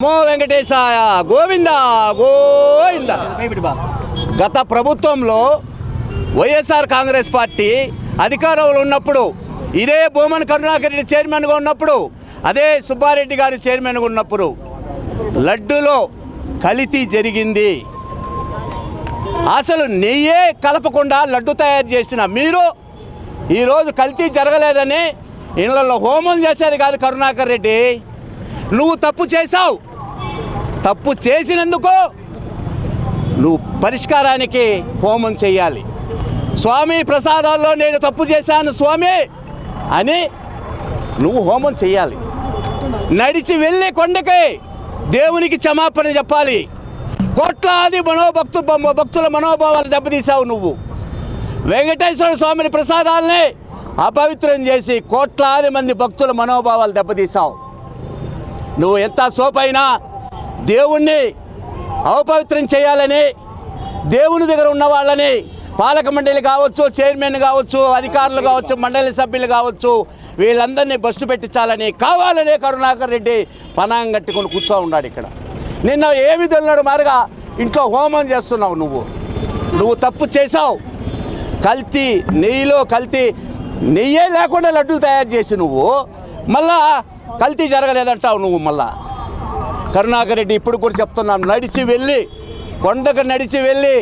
మో వెంకటేశాయ గోవింద గోవింద. గత ప్రభుత్వంలో వైఎస్ఆర్ కాంగ్రెస్ పార్టీ అధికారంలో ఉన్నప్పుడు, ఇదే భూమన్ కరుణాకర్ రెడ్డి చైర్మన్గా ఉన్నప్పుడు, అదే సుబ్బారెడ్డి గారు చైర్మన్గా ఉన్నప్పుడు లడ్డూలో కల్తీ జరిగింది. అసలు నెయ్యే కలపకుండా లడ్డు తయారు చేసిన మీరు ఈరోజు కల్తీ జరగలేదని ఇళ్లలో హోమం చేసేది కాదు కరుణాకర్ రెడ్డి. నువ్వు తప్పు చేశావు. తప్పు చేసినందుకు నువ్వు పరిష్కారానికి హోమం చేయాలి. స్వామి ప్రసాదాల్లో నేను తప్పు చేశాను స్వామి అని నువ్వు హోమం చేయాలి. నడిచి వెళ్ళి కొండకి దేవునికి క్షమాపణ చెప్పాలి. కోట్లాది భక్తుల మనోభావాలు దెబ్బతీసావు నువ్వు. వెంకటేశ్వర స్వామిని ప్రసాదాలని అపవిత్రం చేసి కోట్లాది మంది భక్తుల మనోభావాలు దెబ్బతీసావు. నువ్వు ఎంత సోపైనా దేవుణ్ణి అపవిత్రం చేయాలని, దేవుని దగ్గర ఉన్న వాళ్ళని, పాలక మండలి కావచ్చు, చైర్మన్ కావచ్చు, అధికారులు కావచ్చు, మండలి సభ్యులు కావచ్చు, వీళ్ళందరినీ బస్సు పెట్టించాలని కావాలనే కరుణాకర్ రెడ్డి పనాంగం కట్టుకొని కూర్చో ఉన్నాడు ఇక్కడ. నిన్న ఏమి తెలియడు మారుగా ఇంట్లో హోమం చేస్తున్నావు. నువ్వు తప్పు చేసావు. కల్తీ నెయ్యిలో కల్తీ, నెయ్యే లేకుండా లడ్డూలు తయారు చేసి నువ్వు మళ్ళా కల్తీ జరగలేదంటావు. నువ్వు మళ్ళా కరుణాకర్ రెడ్డి ఇప్పుడు కూడా చెప్తున్నాను, నడిచి వెళ్ళి కొండకు నడిచి వెళ్ళి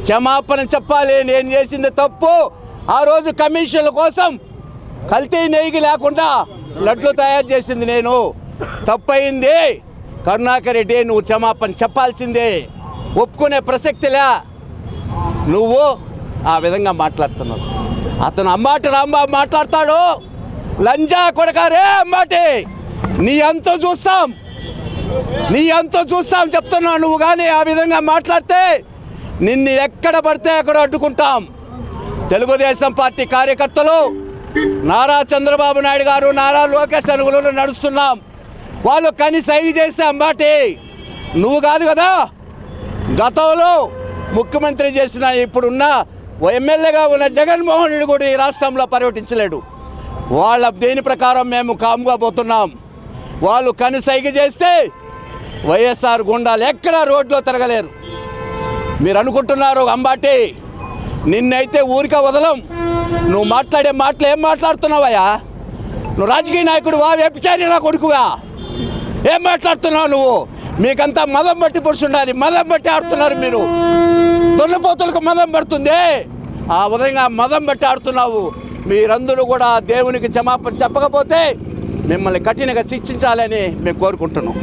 క్షమాపణ చెప్పాలి. నేను చేసింది తప్పు. ఆ రోజు కమిషన్ల కోసం కల్తీ నెయ్యి లేకుండా లడ్లు తయారు చేసింది నేను. తప్పయింది కరుణాకర్ రెడ్డి, నువ్వు క్షమాపణ చెప్పాల్సిందే. ఒప్పుకునే ప్రసక్తిలే. నువ్వు ఆ విధంగా మాట్లాడుతున్నావు. అతను అంబాటి రాంబాబు మాట్లాడతాడు, లంజా కొడకారే అంబాటి, నీ అంతా చూస్తాం చెప్తున్నావు. నువ్వు కానీ ఆ విధంగా మాట్లాడితే నిన్ను ఎక్కడ పడితే అక్కడ అడ్డుకుంటాం. తెలుగుదేశం పార్టీ కార్యకర్తలు నారా చంద్రబాబు నాయుడు గారు, నారా లోకేష్ అనుగుణంలో నడుస్తున్నాం. వాళ్ళు కని సైగ చేస్తే అంబాటి నువ్వు కాదు కదా. గతంలో ముఖ్యమంత్రి చేసిన ఇప్పుడున్న ఎమ్మెల్యేగా ఉన్న జగన్మోహన్ రెడ్డి కూడా ఈ రాష్ట్రంలో పర్యటించలేడు. వాళ్ళ దేని ప్రకారం మేము కామ్గా పోతున్నాం. వాళ్ళు కని సైగ చేస్తే వైఎస్ఆర్ గుండాలు ఎక్కడా రోడ్లో తిరగలేరు. మీరు అనుకుంటున్నారు అంబాటి నిన్నైతే ఊరికే వదలం. నువ్వు మాట్లాడే మాటలు ఏం మాట్లాడుతున్నావయ్యా? నువ్వు రాజకీయ నాయకుడు వా, వ్యభిచారి నా కొడుకువా? ఏం మాట్లాడుతున్నావు నువ్వు? మీకంతా మదం బట్టి పురుషుండాలి, మదం బట్టి ఆడుతున్నారు మీరు. దొన్నపోతులకు మదం పడుతుంది, ఆ విధంగా మదం బట్టి ఆడుతున్నావు. మీరందరూ కూడా దేవునికి క్షమాపణ చెప్పకపోతే మిమ్మల్ని కఠినంగా శిక్షించాలని మేము కోరుకుంటున్నాం.